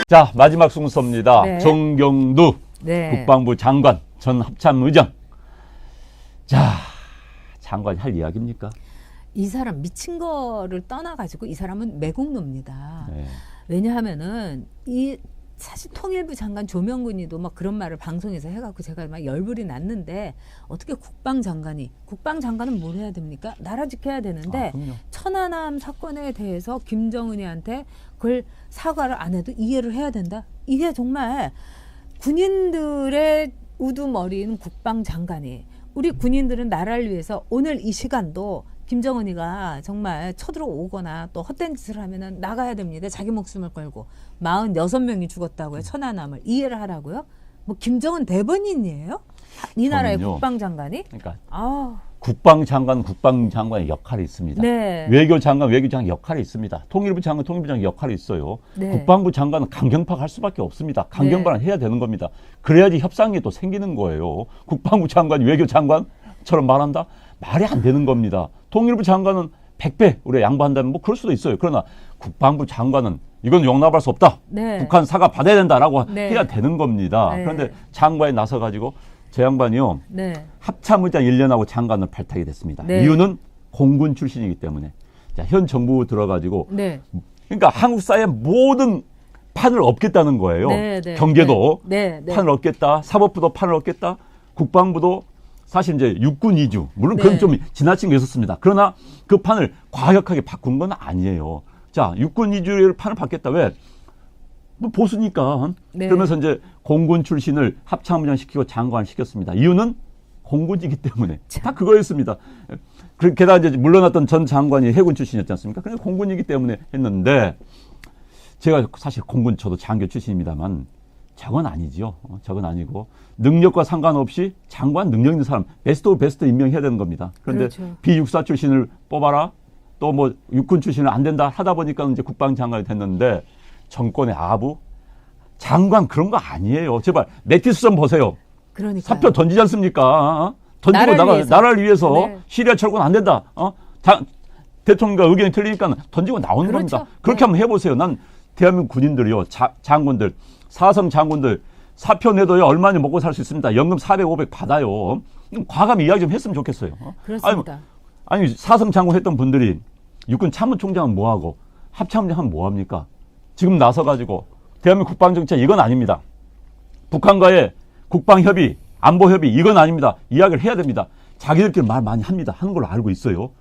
자, 마지막 순서입니다. 네. 정경두 네. 국방부 장관 전 합참의장. 자, 장관이 할 이야기입니까? 이 사람 미친 거를 떠나가지고 이 사람은 매국노입니다. 네. 왜냐하면은 이 사실 통일부 장관 조명근이도 막 그런 말을 방송에서 해갖고 제가 막 열불이 났는데 어떻게 국방장관은 뭘 해야 됩니까? 나라 지켜야 되는데 그럼요. 천안함 사건에 대해서 김정은이한테 그걸 사과를 안 해도 이해를 해야 된다? 이게 정말 군인들의 우두머리인 국방장관이 우리 군인들은 나라를 위해서 오늘 이 시간도 김정은이가 정말 쳐들어오거나 또 헛된 짓을 하면은 나가야 됩니다. 자기 목숨을 걸고 46명이 죽었다고요. 천안함을 이해를 하라고요. 뭐 김정은 대변인이에요? 이 나라의 저는요, 국방장관이? 그러니까 아, 국방장관의 역할이 있습니다. 네. 외교장관 역할이 있습니다. 통일부 장관 역할이 있어요. 네. 국방부 장관은 강경파를 할 수밖에 없습니다. 강경파는 해야 되는 겁니다. 그래야지 협상이 또 생기는 거예요. 국방부 장관이 외교장관처럼 말한다? 말이 안 되는 겁니다. 통일부 장관은 100배 우리가 양보한다면 뭐 그럴 수도 있어요. 그러나 국방부 장관은 이건 용납할 수 없다. 네. 북한 사과 받아야 된다라고 네. 해야 되는 겁니다. 네. 그런데 장관이 나서가지고 저 양반이요. 네. 합참의장 1년하고 장관을 발탁이 됐습니다. 네. 이유는 공군 출신이기 때문에. 자, 현 정부 들어가지고 네. 그러니까 한국 사회의 모든 판을 얻겠다는 거예요. 네, 네, 경제도 네, 네. 판을 얻겠다. 사법부도 판을 얻겠다. 국방부도 사실 이제 육군 이주 물론 네. 그건 좀 지나친 게 있었습니다. 그러나 그 판을 과격하게 바꾼 건 아니에요. 자, 육군 이주를 판을 바뀌었다. 왜? 뭐 보수니까. 네. 그러면서 이제 공군 출신을 합참의장 시키고 장관을 시켰습니다. 이유는 공군이기 때문에. 다 그거였습니다. 게다가 이제 물러났던 전 장관이 해군 출신이었지 않습니까? 그래서 공군이기 때문에 했는데 제가 사실 공군 저도 장교 출신입니다만 저건 아니지요. 저건 아니고 능력과 상관없이 장관 능력 있는 사람 베스트 오브 베스트 임명해야 되는 겁니다. 그런데 그렇죠. 비육사 출신을 뽑아라. 또 뭐 육군 출신은 안 된다 하다 보니까 이제 국방장관이 됐는데 정권의 아부 장관 그런 거 아니에요. 제발 메티스 좀 보세요. 그러니까 사표 던지지 않습니까? 던지고 나라를 위해서 네. 시리아 철군 안 된다. 대통령과 의견이 틀리니까 던지고 나오는 그렇죠. 겁니다. 그렇게 네. 한번 해보세요. 난 대한민국 군인들이요, 장군들, 사성 장군들 사표 내도요 얼마나 먹고 살 수 있습니다. 연금 400, 500 받아요. 과감히 이야기 좀 했으면 좋겠어요. 그렇습니다. 아니 사성 장군 했던 분들이 육군 참모총장은 뭐하고 합참장은 뭐합니까? 지금 나서가지고 대한민국 국방정책 이건 아닙니다. 북한과의 국방협의, 안보협의 이건 아닙니다. 이야기를 해야 됩니다. 자기들끼리 말 많이 합니다. 하는 걸로 알고 있어요.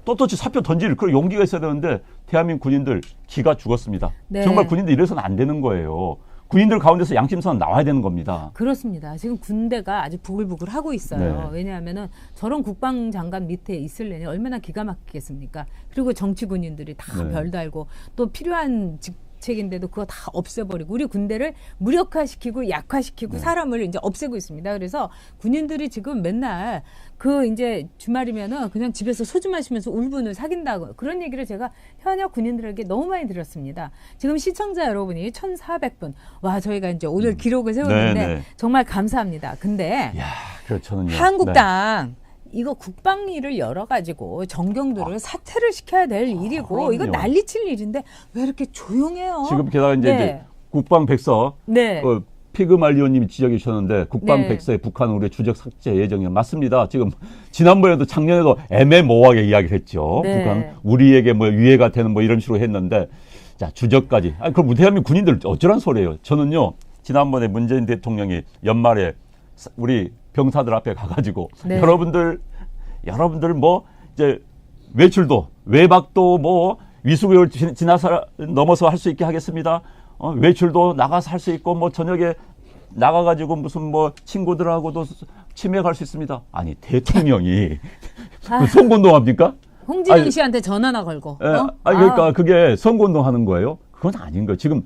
떳떳이 사표 던질 그런 용기가 있어야 되는데 대한민국 군인들 기가 죽었습니다. 네. 정말 군인들 이래서는 안 되는 거예요. 군인들 가운데서 양심선은 나와야 되는 겁니다. 그렇습니다. 지금 군대가 아주 부글부글 하고 있어요. 네. 왜냐하면은 저런 국방장관 밑에 있을래니 얼마나 기가 막히겠습니까? 그리고 정치 군인들이 다 네. 별달고 또 필요한 직책인데도 그거 다 없애버리고 우리 군대를 무력화시키고 약화시키고 네. 사람을 이제 없애고 있습니다. 그래서 군인들이 지금 맨날 그 이제 주말이면은 그냥 집에서 소주 마시면서 울분을 사귄다고 그런 얘기를 제가 현역 군인들에게 너무 많이 들었습니다. 지금 시청자 여러분이 1,400분. 와, 저희가 이제 오늘 기록을 세웠는데 네, 네. 정말 감사합니다. 근데 이야, 그렇죠는요. 한국당 이거 국방위를 열어가지고 정경두를 사퇴를 시켜야 될 일이고 그럼요. 이거 난리칠 일인데 왜 이렇게 조용해요? 지금 게다가 이제 국방백서 네. 피그말리오님이 지적해 주셨는데 국방백서에 북한은 우리 주적 삭제 예정이요. 맞습니다. 지금 지난번에도 작년에도 애매모호하게 이야기를 했죠. 네. 북한 우리에게 뭐 유해가 되는 뭐 이런 식으로 했는데 자 주적까지. 그럼 대한민국 군인들 어쩌란 소리예요. 저는요 지난번에 문재인 대통령이 연말에 우리 병사들 앞에 가가지고 네. 여러분들 뭐 이제 외박도 뭐 위수구역을 지나서 넘어서 할 수 있게 하겠습니다. 외출도 나가서 할 수 있고 뭐 저녁에 나가가지고 무슨 뭐 친구들하고도 치맥할 수 있습니다. 아니 대통령이 선거운동합니까? 홍진영 씨한테 전화나 걸고. 그러니까 그게 선거운동하는 거예요? 그건 아닌 거예요. 지금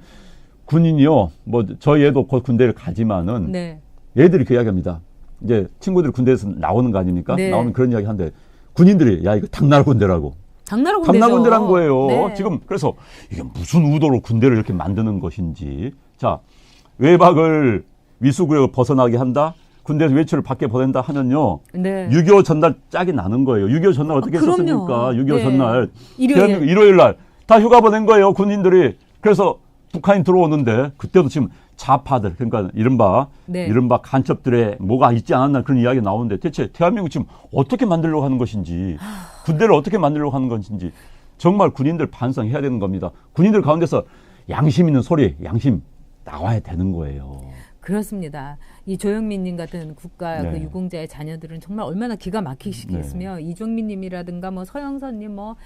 군인이요. 뭐 저희 애도 곧 군대를 가지만은 네. 얘들이 그 이야기합니다. 이제 친구들이 군대에서 나오는 거 아닙니까? 네. 나오면 그런 이야기 하는데 군인들이 야 이거 당나라 군대라고. 당나라 군대란 거예요. 네. 지금 그래서 이게 무슨 의도로 군대를 이렇게 만드는 것인지. 자, 외박을 위수구역을 벗어나게 한다. 군대에서 외출을 밖에 보낸다 하면요. 네. 6.25 전날 짝이 나는 거예요. 6.25 전날 어떻게 했었습니까? 6.25 네. 전날. 일요일 일요일 날 다 휴가 보낸 거예요. 군인들이. 그래서 북한이 들어오는데 그때도 지금 좌파들 그러니까 이른바 간첩들의 뭐가 있지 않았나 그런 이야기가 나오는데 대체 대한민국 지금 어떻게 만들려고 하는 것인지 군대를 어떻게 만들려고 하는 것인지 정말 군인들 반성해야 되는 겁니다. 군인들 가운데서 양심 있는 소리, 양심 나와야 되는 거예요. 그렇습니다. 이 조영민님 같은 국가 그 유공자의 자녀들은 정말 얼마나 기가 막히시겠으며 이종민님이라든가 뭐 서영선님 뭐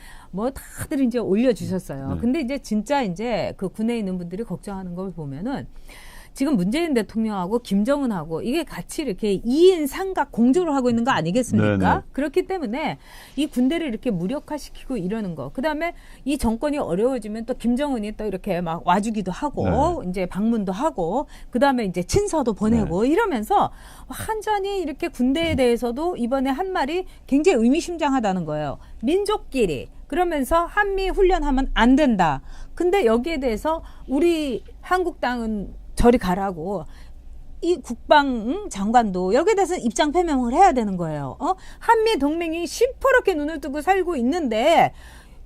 다들 이제 올려주셨어요. 근데 이제 진짜 이제 그 군에 있는 분들이 걱정하는 걸 보면은 지금 문재인 대통령하고 김정은하고 이게 같이 이렇게 2인 삼각 공조를 하고 있는 거 아니겠습니까? 네네. 그렇기 때문에 이 군대를 이렇게 무력화시키고 이러는 거. 그다음에 이 정권이 어려워지면 또 김정은이 또 이렇게 막 와주기도 하고 이제 방문도 하고 그다음에 이제 친서도 보내고 이러면서 완전히 이렇게 군대에 대해서도 이번에 한 말이 굉장히 의미심장하다는 거예요. 민족끼리. 그러면서 한미 훈련하면 안 된다. 근데 여기에 대해서 우리 한국당은 저리 가라고 이 국방 장관도 여기에 대해서 입장 표명을 해야 되는 거예요. 한미 동맹이 시퍼렇게 눈을 뜨고 살고 있는데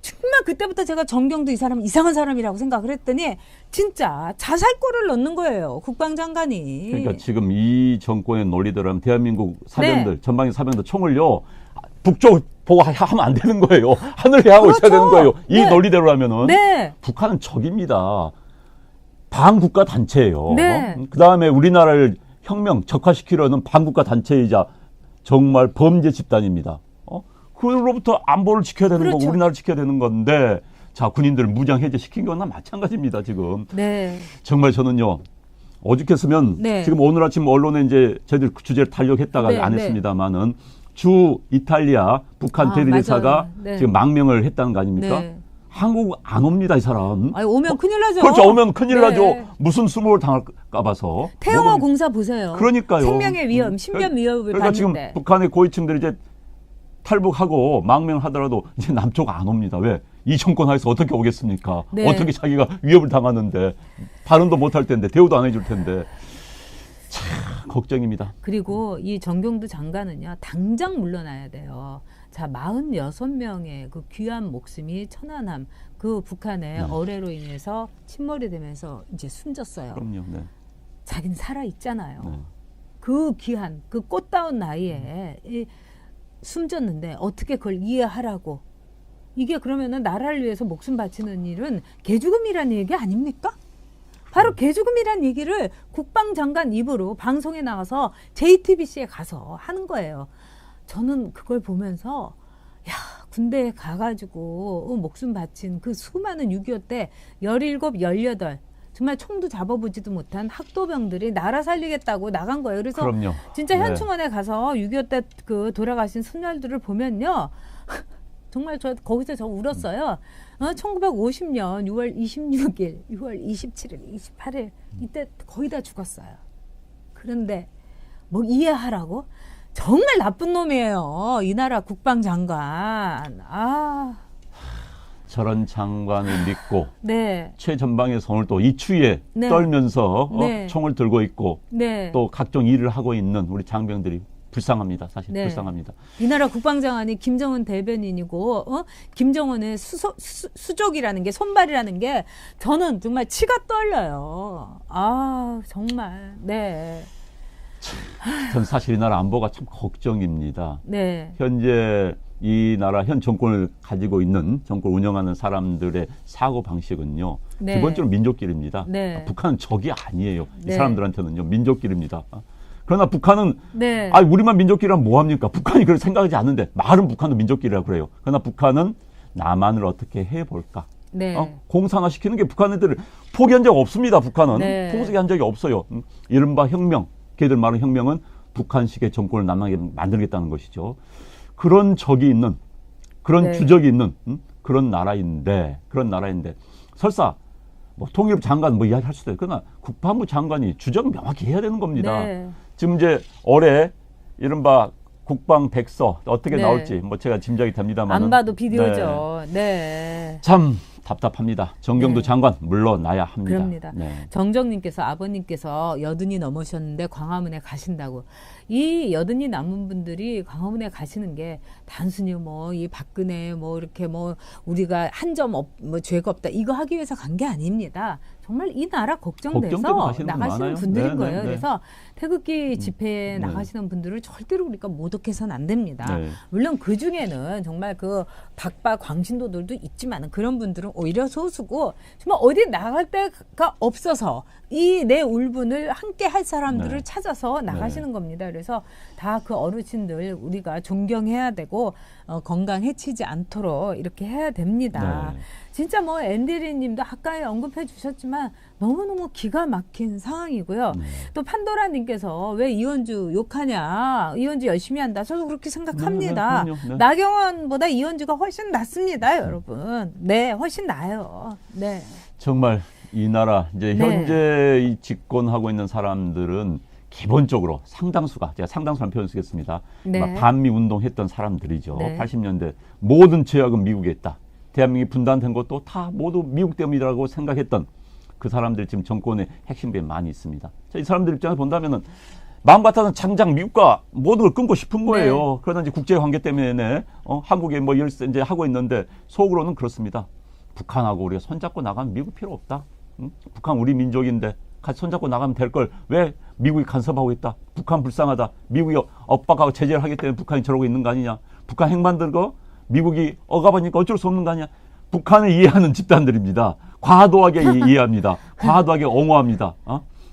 정말 그때부터 제가 정경도 이 사람 이상한 사람이라고 생각을 했더니 진짜 자살골을 넣는 거예요. 국방장관이. 그러니까 지금 이 정권의 논리대로 하면 대한민국 사병들 전방위 사병들 총을요 북쪽 보고 하면 안 되는 거예요. 하늘에 하고 있어야 되는 거예요. 이 논리대로 하면은 북한은 적입니다. 반국가 단체예요. 그 다음에 우리나라를 혁명 적화시키려는 반국가 단체이자 정말 범죄 집단입니다. 그로부터 안보를 지켜야 되는 거고 우리나라를 지켜야 되는 건데 자 군인들 무장 해제시킨 거나 마찬가지입니다. 지금 정말 저는요 오죽했으면 지금 오늘 아침 언론에 이제 저희들 주제를 달력했다가 안 했습니다만은 주 이탈리아 북한 대리대사가 지금 망명을 했다는 거 아닙니까? 한국 안 옵니다, 이 사람. 아니, 오면 큰일 나죠. 그렇죠. 오면 큰일 나죠. 무슨 수모를 당할까 봐서. 태영호 공사 보세요. 그러니까요. 생명의 위험, 신변 위협을 그러니까 받는데. 지금 북한의 고위층들이 이제 탈북하고 망명하더라도 이제 남쪽 안 옵니다. 왜? 이 정권 하에서 어떻게 오겠습니까? 어떻게 자기가 위협을 당하는데 발언도 못 할 텐데 대우도 안 해줄 텐데. 참 걱정입니다. 그리고 이 정경도 장관은요. 당장 물러나야 돼요. 자, 46명의 그 귀한 목숨이 천안함 그 북한의 어뢰로 인해서 침몰이 되면서 이제 숨졌어요. 그럼요. 자기는 살아 있잖아요. 그 귀한 그 꽃다운 나이에 숨졌는데 어떻게 그걸 이해하라고? 이게 그러면은 나라를 위해서 목숨 바치는 일은 개죽음이라는 얘기 아닙니까? 바로 개죽음이란 얘기를 국방장관 입으로 방송에 나가서 JTBC에 가서 하는 거예요. 저는 그걸 보면서 야 군대에 가가지고 목숨 바친 그 수많은 6.25 때 17, 18 정말 총도 잡아보지도 못한 학도병들이 나라 살리겠다고 나간 거예요. 그래서 진짜 현충원에 가서 6.25 때 그 돌아가신 순혈들을 보면요. 정말 거기서 저 울었어요. 1950년 6월 26일, 6월 27일, 28일 이때 거의 다 죽었어요. 그런데 뭐 이해하라고? 정말 나쁜 놈이에요. 이 나라 국방장관. 저런 장관을 믿고 최전방의 손을 또 이 추위에 떨면서 총을 들고 있고 또 각종 일을 하고 있는 우리 장병들이 불쌍합니다. 사실 불쌍합니다. 이 나라 국방장관이 김정은 대변인이고 김정은의 수족이라는 게 손발이라는 게 저는 정말 치가 떨려요. 정말 전 사실 이 나라 안보가 참 걱정입니다. 현재 이 나라 현 정권을 가지고 있는 정권을 운영하는 사람들의 사고 방식은요. 기본적으로 민족끼리입니다. 북한은 적이 아니에요. 이 사람들한테는요. 민족끼리입니다. 그러나 북한은 우리만 민족끼리라면 뭐합니까? 북한이 그걸 생각하지 않는데 말은 북한도 민족끼리라고 그래요. 그러나 북한은 남한을 어떻게 해볼까? 공산화시키는 게 북한 애들을 포기한 적 없습니다. 북한은 포기한 적이 없어요. 이른바 혁명, 걔들 말은 혁명은 북한식의 정권을 남하게 만들겠다는 것이죠. 그런 적이 있는 그런 주적이 있는 그런 나라인데 설사 뭐 통일부 장관 뭐 이야기할 수도 있어요. 그러나 국방부 장관이 주적 명확히 해야 되는 겁니다. 지금 이제 올해 이른바 국방 백서 어떻게 나올지 뭐 제가 짐작이 됩니다만 안 봐도 비디오죠. 참 답답합니다. 정경도 장관 물러나야 합니다. 그럽니다. 정정님께서 아버님께서 80이 넘으셨는데 광화문에 가신다고. 이 여든이 남은 분들이 광화문에 가시는 게 단순히 뭐 이 박근혜 뭐 이렇게 뭐 우리가 한 점 뭐 죄가 없다 이거 하기 위해서 간 게 아닙니다. 정말 이 나라 걱정 때문에 걱정돼서 가시는 분 나가시는 많아요. 분들인 네, 거예요. 네, 네. 그래서 태극기 집회에 네. 나가시는 분들을 절대로 우리가 모독해서는 안 됩니다. 네. 물론 그 중에는 정말 그 박바 광신도들도 있지만 그런 분들은 오히려 소수고 정말 어디 나갈 데가 없어서 이 내 울분을 함께 할 사람들을 네. 찾아서 나가시는 겁니다. 그래서 다 그 어르신들 우리가 존경해야 되고 건강 해치지 않도록 이렇게 해야 됩니다. 네. 진짜 뭐 앤디리 님도 아까 언급해 주셨지만 너무너무 기가 막힌 상황이고요. 또 판도라 님께서 왜 이현주 욕하냐. 이현주 열심히 한다. 저도 그렇게 생각합니다. 네, 네. 나경원보다 이현주가 훨씬 낫습니다, 여러분. 네, 훨씬 나아요. 네. 정말 이 나라 이제 네. 현재 이 집권하고 있는 사람들은 기본적으로 상당수가 제가 상당수라는 표현 쓰겠습니다. 네. 반미 운동했던 사람들이죠. 네. 80년대 모든 죄악은 미국에 있다. 대한민국이 분단된 것도 다 모두 미국 때문이라고 생각했던 그 사람들이 지금 정권의 핵심부에 많이 있습니다. 자, 이 사람들 입장에서 본다면은 마음 같아서는 장장 미국과 모든 걸 끊고 싶은 거예요. 네. 그러나 이제 국제 관계 때문에 한국에 뭐 열세 이제 하고 있는데 속으로는 그렇습니다. 북한하고 우리가 손잡고 나가면 미국 필요 없다. 응? 북한 우리 민족인데 같이 손잡고 나가면 될 걸 왜 미국이 간섭하고 있다. 북한 불쌍하다. 미국이 엇박하고 제재를 하기 때문에 북한이 저러고 있는 거 아니냐. 북한 핵 만들고 미국이 억압하니까 어쩔 수 없는 거 아니야. 북한을 이해하는 집단들입니다. 과도하게 이해합니다. 과도하게 옹호합니다.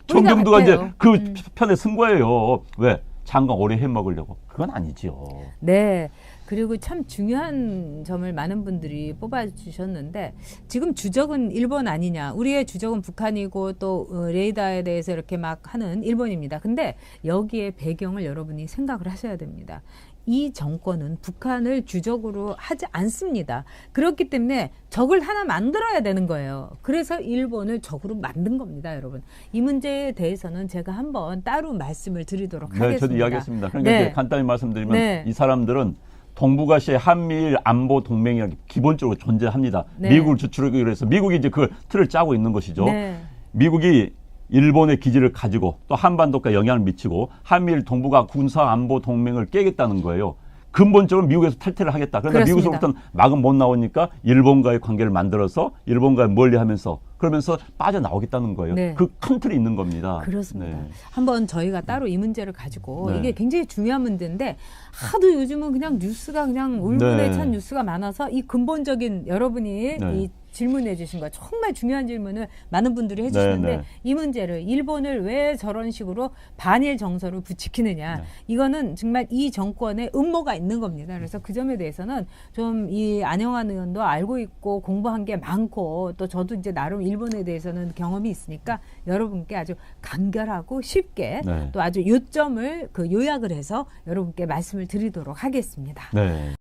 정경두가 이제 그 편에 쓴 거예요. 왜? 장관 오래 해먹으려고. 그건 아니죠. 네. 그리고 참 중요한 점을 많은 분들이 뽑아주셨는데 지금 주적은 일본 아니냐. 우리의 주적은 북한이고 또 레이더에 대해서 이렇게 막 하는 일본입니다. 근데 여기에 배경을 여러분이 생각을 하셔야 됩니다. 이 정권은 북한을 주적으로 하지 않습니다. 그렇기 때문에 적을 하나 만들어야 되는 거예요. 그래서 일본을 적으로 만든 겁니다, 여러분. 이 문제에 대해서는 제가 한번 따로 말씀을 드리도록 하겠습니다. 네, 저도 이야기했습니다. 그러니까 네. 이제 간단히 말씀드리면 네. 이 사람들은 동북아시아의 한미일 안보 동맹이라는 게 기본적으로 존재합니다. 네. 미국을 주축으로 해서 미국이 이제 그 틀을 짜고 있는 것이죠. 네. 미국이 일본의 기지를 가지고 또 한반도가 영향을 미치고 한미일 동북아 군사 안보 동맹을 깨겠다는 거예요. 근본적으로 미국에서 탈퇴를 하겠다. 그러나 그렇습니다. 미국으로부터는 막은 못 나오니까 일본과의 관계를 만들어서 일본과 멀리하면서 그러면서 빠져나오겠다는 거예요. 네. 그 큰 틀이 있는 겁니다. 그렇습니다. 네. 한번 저희가 따로 이 문제를 가지고 네. 이게 굉장히 중요한 문제인데 하도 요즘은 그냥 뉴스가 그냥 울분에 네. 찬 뉴스가 많아서 이 근본적인 여러분이 네. 이 질문해 주신 거 정말 중요한 질문을 많은 분들이 해주시는데 네, 네. 이 문제를 일본을 왜 저런 식으로 반일 정서를 부추기느냐 네. 이거는 정말 이 정권의 음모가 있는 겁니다. 그래서 그 점에 대해서는 좀 이 안영환 의원도 알고 있고 공부한 게 많고 또 저도 이제 나름 일본에 대해서는 경험이 있으니까 여러분께 아주 간결하고 쉽게 네. 또 아주 요점을 그 요약을 해서 여러분께 말씀을 드리도록 하겠습니다. 네.